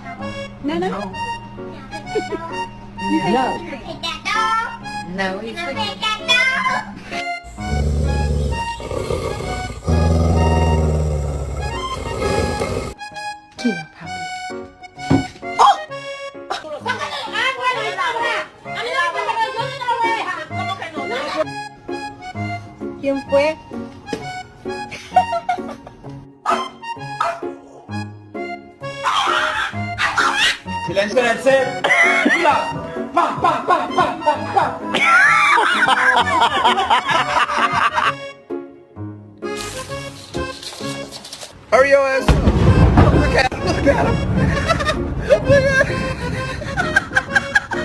No, no. No. You say No. Take that dog. No, he's Take like, that dog. Kia, Papa. ¿Quién fue? Silencio en el set. ¡Hola! ¡Pa, pa, pa, pa, pa, pa! Hurry your ass up. Look at him. Look at him. Look at him.